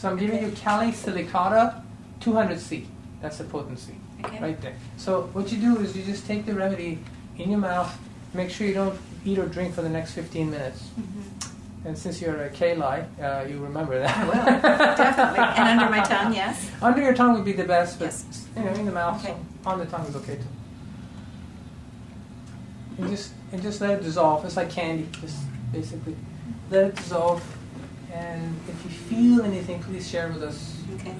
So I'm giving you Kali Silicata 200C. That's the potency. Okay. Right there. So what you do is you just take the remedy in your mouth. Make sure you don't eat or drink for the next 15 minutes. Mm-hmm. And since you're a Kali, you remember that. I will, definitely. And under my tongue, yes. Under your tongue would be the best, but Yes. in the mouth, Okay. so on the tongue is okay too. And just let it dissolve. It's like candy. Just basically let it dissolve. And if you feel anything, please share with us Okay.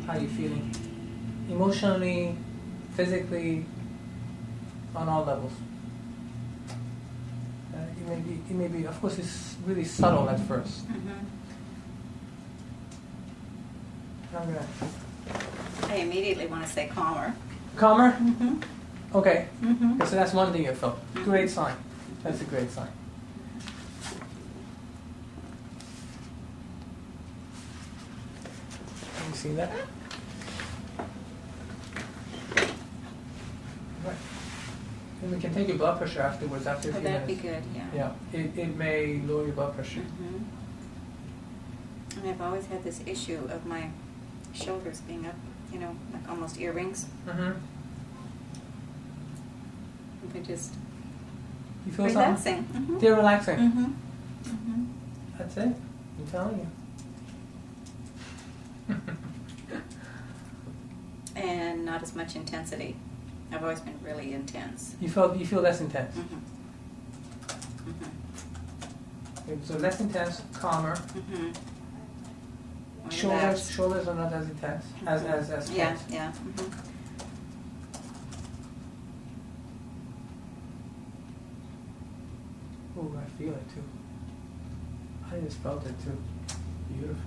how you're feeling, emotionally, physically, on all levels. It may be. Of course, it's really subtle at first. Mm-hmm. I'm gonna I immediately want to say calmer. calmer. Mm-hmm. Okay. Mm-hmm. So that's one thing you felt. Mhm. Great sign. That's a great sign. Can you see that? Right. And we can take your blood pressure afterwards, after a Oh, few that'd be minutes. good, yeah. Yeah. It may lower your blood pressure. Mm-hmm. And I've always had this issue of my shoulders being up, like almost earrings. Mm-hmm. They're just You feel relaxing. something? Mm-hmm. They're relaxing. Mm-hmm. Mm-hmm. That's it. I'm telling you. And not as much intensity. I've always been really intense. You feel less intense. Mm-hmm. Mm-hmm. Okay, so less intense, calmer. Mm-hmm. More Shoulders relaxed. shoulders are not as intense as Yeah, tense. yeah. Mm-hmm. Ooh, I feel it too. I just felt it too. Beautiful.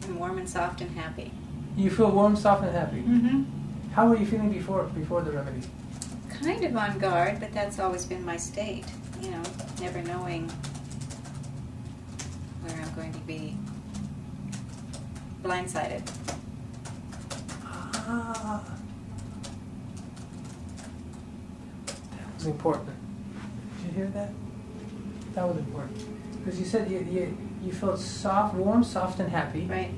And warm and soft and happy. You feel warm, soft, and happy. Mm-hmm. How were you feeling before the remedy? Kind of on guard, but that's always been my state. Never knowing where I'm going to be blindsided. Ah, that was important. Did you hear that? That was important because you said you felt soft, warm, soft, and happy. Right.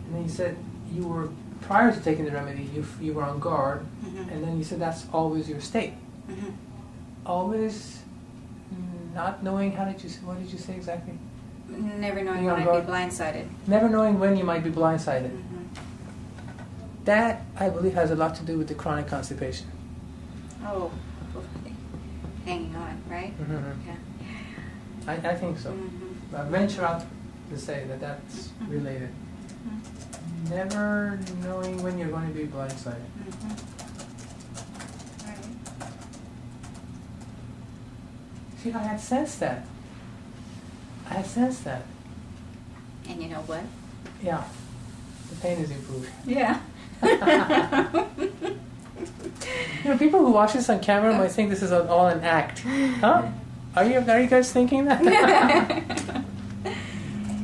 And then you said you were, prior to taking the remedy, you were on guard. Mm-hmm. And then you said that's always your state. Mm-hmm. Always not knowing, what did you say exactly? Never knowing Being on when I'd guard. be blindsided. Never knowing when you might be blindsided. Mm-hmm. That, I believe, has a lot to do with the chronic constipation. Oh, hanging on, right? Mm-hmm. Yeah. I think so. Mm-hmm. I venture out to say that that's Mm-hmm. related. Mm-hmm. Never knowing when you're going to be blindsided. Mm-hmm. Right. See, I had sensed that. And you know what? Yeah. The pain is improving. Yeah. People who watch this on camera might think this is all an act. Huh? Are you guys thinking that?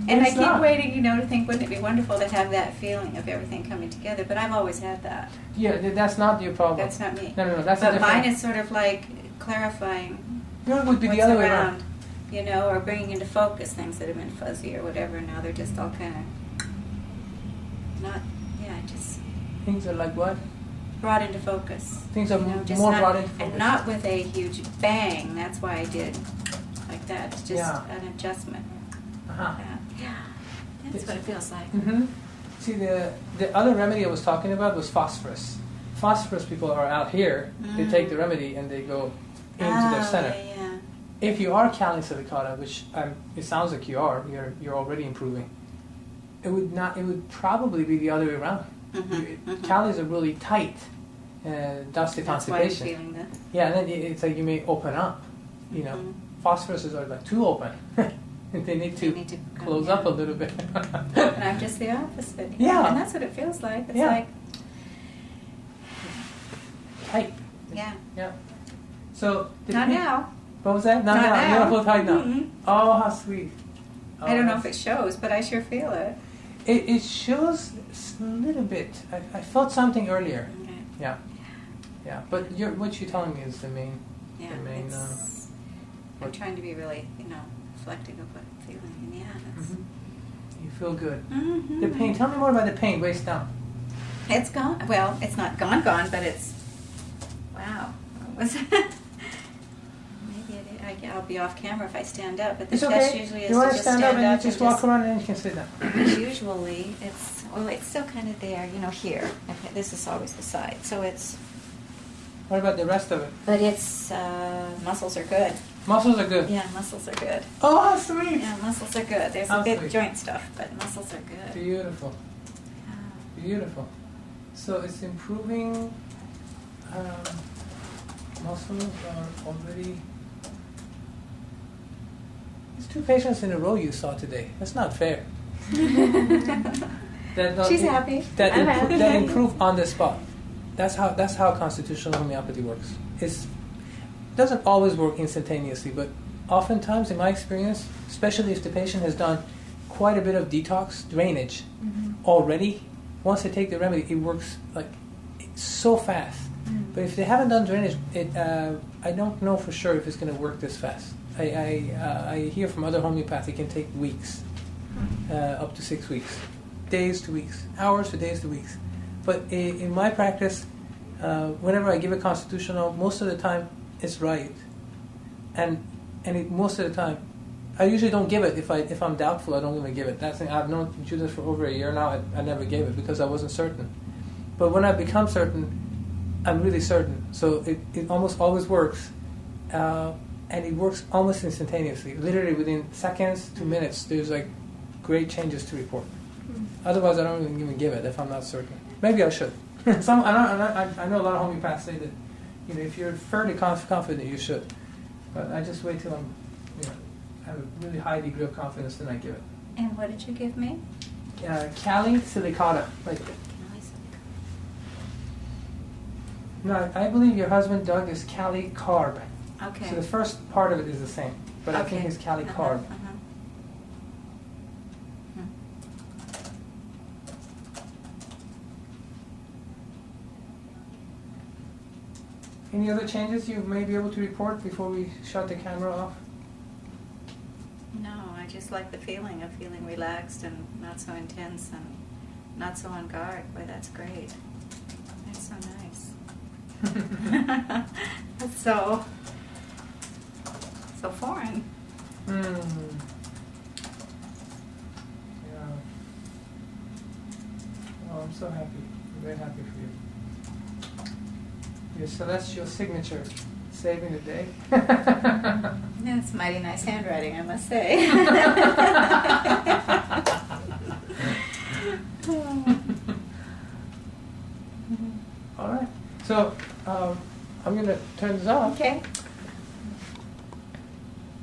And I It's keep not. waiting, to think, wouldn't it be wonderful to have that feeling of everything coming together? But I've always had that. Yeah, that's not your problem. That's not me. No, that's a But different. mine is sort of like clarifying Yours would be what's the other way around, around. or bringing into focus things that have been fuzzy or whatever. Now they're just all kind of just Things are like what? brought into focus. Things are Just more not- brought into focus. And not with a huge bang. That's why I did like that. It's just Yeah. an adjustment. Uh-huh. Yeah. That's what it feels like. Mm-hmm. See, the other remedy I was talking about was phosphorus. Phosphorus people are out here. They take the remedy and they go into their center. Yeah. If you are Kali Silicata, which it sounds like you are, you're already improving. It would probably be the other way around. Mm-hmm. Kalis are really tight, dusty That's why I'm constipation. feeling that. Yeah, and then it's like you may open up. Mhm. Phosphoruses are like too open. They need to close up a little bit. And I'm just the opposite. Yeah. And that's what it feels like. It's Yeah. like, Tight. yeah. Yeah. So Not now. What was that? Not You now. don't feel tight now. Mhm. Oh, how sweet. I don't know if it shows, but I sure feel it. It shows a little bit. I felt something earlier. Okay. Yeah. Yeah. But what you're telling me is the main. Yeah. The main. I'm trying to be really, reflective of what I'm feeling. And yeah, that's. Mm-hmm. You feel good. Mm-hmm. The pain. Tell me more about the pain. Waist down. It's gone. Well, it's not gone, but it's. Wow. What was it? Maybe I'll be off camera if I stand up, but the It's test okay. usually is You want to to just stand up and you just walk around and then you can sit down. Usually, it's still kind of there, here. Okay, this is always the side, so it's. What about the rest of it? But it's muscles are good. Muscles are good. Yeah, muscles are good. Oh, how sweet. Yeah, muscles are good. There's How a bit sweet. joint stuff, but muscles are good. Beautiful. Yeah. Beautiful. So it's improving. Muscles are already. There's 2 patients in a row you saw today. That's not fair. She's happy. That improve on the spot. That's how constitutional homeopathy works. It doesn't always work instantaneously, but oftentimes, in my experience, especially if the patient has done quite a bit of detox, drainage already, once they take the remedy, it works so fast. But if they haven't done drainage, I don't know for sure if it's going to work this fast. I hear from other homeopathy it can take weeks, up to 6 weeks, days to weeks, hours to days to weeks. But in my practice, whenever I give a constitutional, most of the time it's right, and most of the time, I usually don't give it if I'm doubtful. I don't even give it. I've known Judith for over a year now. I never gave it because I wasn't certain. But when I become certain, I'm really certain. So it almost always works, and it works almost instantaneously. Literally within seconds to minutes, there's great changes to report. Otherwise, I don't even give it if I'm not certain. Maybe I should. I know a lot of homeopaths say that if you're fairly confident, you should. But I just wait till I'm have a really high degree of confidence, then I give it. And what did you give me? Kali silicata. No, I believe your husband Doug is Kali carb. Okay. So the first part of it is the same, but I think it's Kali carb. Any other changes you may be able to report before we shut the camera off? No, I just like the feeling of feeling relaxed and not so intense and not so on guard. Boy, that's great. That's so nice. That's so foreign. Yeah. Oh, I'm so happy. I'm very happy for you. Your celestial signature, saving the day. That's mighty nice handwriting, I must say. All right. So I'm going to turn this off. Okay.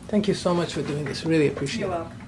Thank you so much for doing this. Really appreciate it. You're welcome.